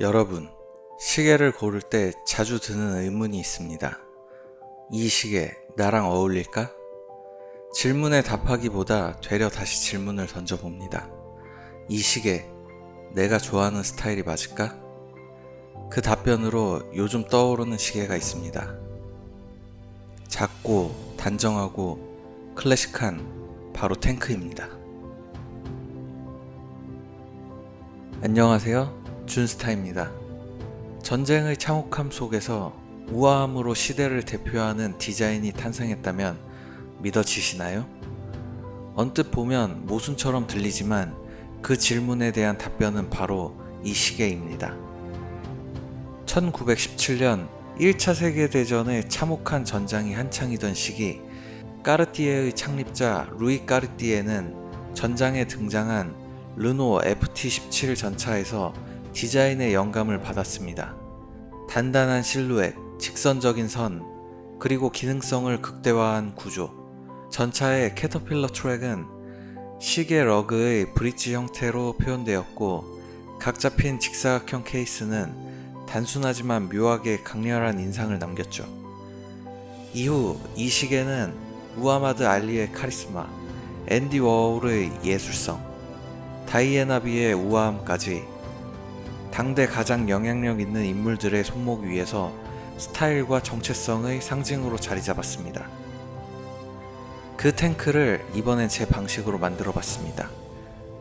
여러분, 시계를 고를 때 자주 드는 의문이 있습니다. 이 시계 나랑 어울릴까? 질문에 답하기보다 되려 다시 질문을 던져봅니다. 이 시계 내가 좋아하는 스타일이 맞을까? 그 답변으로 요즘 떠오르는 시계가 있습니다. 작고 단정하고 클래식한 바로 탱크입니다. 안녕하세요. 준스타입니다. 전쟁의 참혹함 속에서 우아함으로 시대를 대표하는 디자인이 탄생했다면 믿어지시나요? 언뜻 보면 모순처럼 들리지만 그 질문에 대한 답변은 바로 이 시계입니다. 1917년 1차 세계대전의 참혹한 전장이 한창이던 시기, 까르띠에의 창립자 루이 까르띠에는 전장에 등장한 르노 FT17 전차에서 디자인의 영감을 받았습니다. 단단한 실루엣, 직선적인 선, 그리고 기능성을 극대화한 구조. 전차의 캐터필러 트랙은 시계 러그의 브릿지 형태로 표현되었고, 각 잡힌 직사각형 케이스는 단순하지만 묘하게 강렬한 인상을 남겼죠. 이후 이 시계는 무하마드 알리의 카리스마, 앤디 워홀의 예술성, 다이애나 비의 우아함까지 당대 가장 영향력 있는 인물들의 손목 위에서 스타일과 정체성의 상징으로 자리 잡았습니다. 그 탱크를 이번엔 제 방식으로 만들어 봤습니다.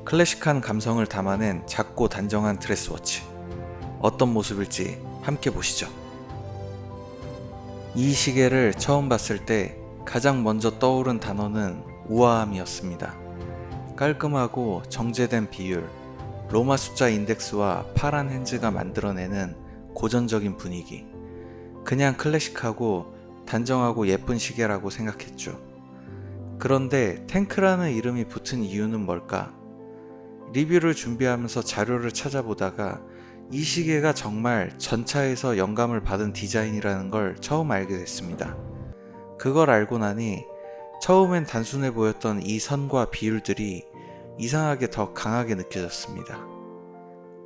클래식한 감성을 담아낸 작고 단정한 드레스워치. 어떤 모습일지 함께 보시죠. 이 시계를 처음 봤을 때 가장 먼저 떠오른 단어는 우아함이었습니다. 깔끔하고 정제된 비율, 로마 숫자 인덱스와 파란 핸즈가 만들어내는 고전적인 분위기. 그냥 클래식하고 단정하고 예쁜 시계라고 생각했죠. 그런데 탱크라는 이름이 붙은 이유는 뭘까? 리뷰를 준비하면서 자료를 찾아보다가 이 시계가 정말 전차에서 영감을 받은 디자인이라는 걸 처음 알게 됐습니다. 그걸 알고 나니 처음엔 단순해 보였던 이 선과 비율들이 이상하게 더 강하게 느껴졌습니다.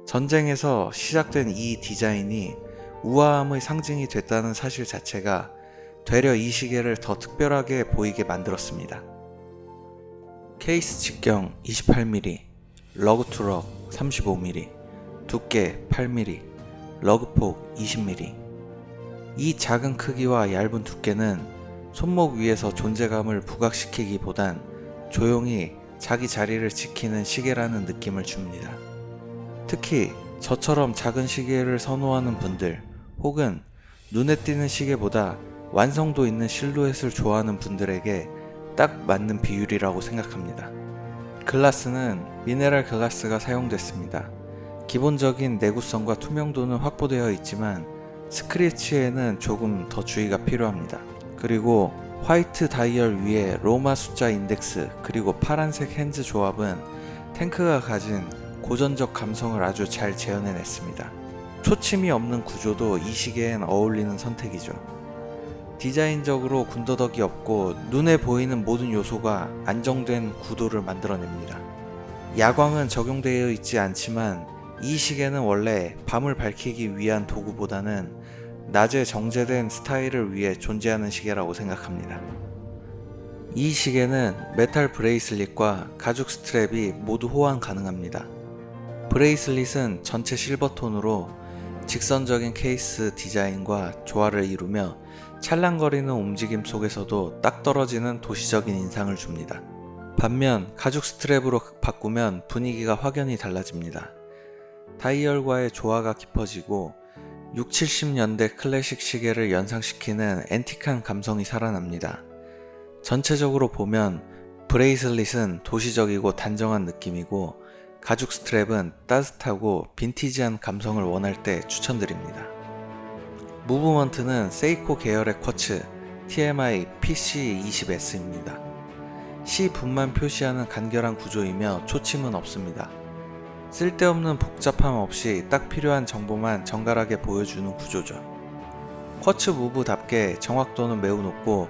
전쟁에서 시작된 이 디자인이 우아함의 상징이 됐다는 사실 자체가 되려 이 시계를 더 특별하게 보이게 만들었습니다. 케이스 직경 28mm, 러그 투럭 35mm, 두께 8mm, 러그폭 20mm. 이 작은 크기와 얇은 두께는 손목 위에서 존재감을 부각시키기보단 조용히 자기 자리를 지키는 시계라는 느낌을 줍니다. 특히 저처럼 작은 시계를 선호하는 분들, 혹은 눈에 띄는 시계보다 완성도 있는 실루엣을 좋아하는 분들에게 딱 맞는 비율이라고 생각합니다. 글라스는 미네랄 글라스가 사용됐습니다. 기본적인 내구성과 투명도는 확보되어 있지만 스크래치에는 조금 더 주의가 필요합니다. 그리고 화이트 다이얼 위에 로마 숫자 인덱스 그리고 파란색 핸즈 조합은 탱크가 가진 고전적 감성을 아주 잘 재현해냈습니다. 초침이 없는 구조도 이 시계엔 어울리는 선택이죠. 디자인적으로 군더더기 없고 눈에 보이는 모든 요소가 안정된 구도를 만들어냅니다. 야광은 적용되어 있지 않지만 이 시계는 원래 밤을 밝히기 위한 도구보다는 낮에 정제된 스타일을 위해 존재하는 시계라고 생각합니다. 이 시계는 메탈 브레이슬릿과 가죽 스트랩이 모두 호환 가능합니다. 브레이슬릿은 전체 실버톤으로 직선적인 케이스 디자인과 조화를 이루며 찰랑거리는 움직임 속에서도 딱 떨어지는 도시적인 인상을 줍니다. 반면 가죽 스트랩으로 바꾸면 분위기가 확연히 달라집니다. 다이얼과의 조화가 깊어지고 6, 70년대 클래식 시계를 연상시키는 앤틱한 감성이 살아납니다. 전체적으로 보면 브레이슬릿은 도시적이고 단정한 느낌이고 가죽 스트랩은 따뜻하고 빈티지한 감성을 원할 때 추천드립니다. 무브먼트는 세이코 계열의 쿼츠 TMI PC20S입니다. C분만 표시하는 간결한 구조이며 초침은 없습니다. 쓸데없는 복잡함 없이 딱 필요한 정보만 정갈하게 보여주는 구조죠. 쿼츠 무브답게 정확도는 매우 높고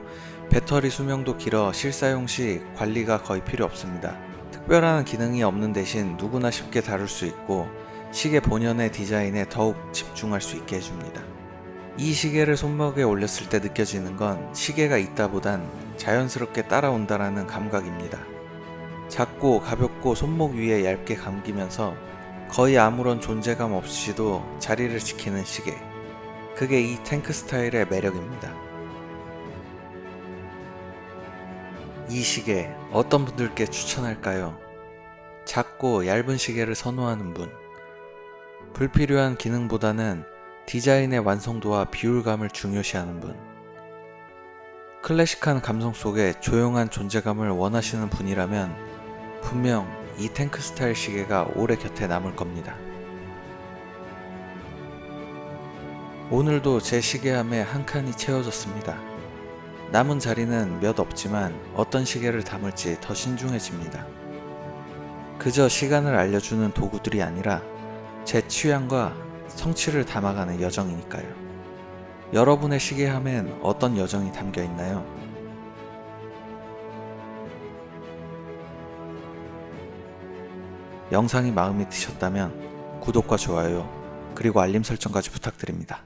배터리 수명도 길어 실사용 시 관리가 거의 필요 없습니다. 특별한 기능이 없는 대신 누구나 쉽게 다룰 수 있고 시계 본연의 디자인에 더욱 집중할 수 있게 해줍니다. 이 시계를 손목에 올렸을 때 느껴지는 건 시계가 있다보단 자연스럽게 따라온다라는 감각입니다. 작고 가볍고 손목 위에 얇게 감기면서 거의 아무런 존재감 없이도 자리를 지키는 시계. 그게 이 탱크 스타일의 매력입니다. 이 시계 어떤 분들께 추천할까요? 작고 얇은 시계를 선호하는 분, 불필요한 기능보다는 디자인의 완성도와 비율감을 중요시하는 분, 클래식한 감성 속에 조용한 존재감을 원하시는 분이라면 분명 이 탱크 스타일 시계가 오래 곁에 남을 겁니다. 오늘도 제 시계함에 한 칸이 채워졌습니다. 남은 자리는 몇 없지만 어떤 시계를 담을지 더 신중해집니다. 그저 시간을 알려주는 도구들이 아니라 제 취향과 성취를 담아가는 여정이니까요. 여러분의 시계함엔 어떤 여정이 담겨 있나요? 영상이 마음에 드셨다면 구독과 좋아요, 그리고 알림 설정까지 부탁드립니다.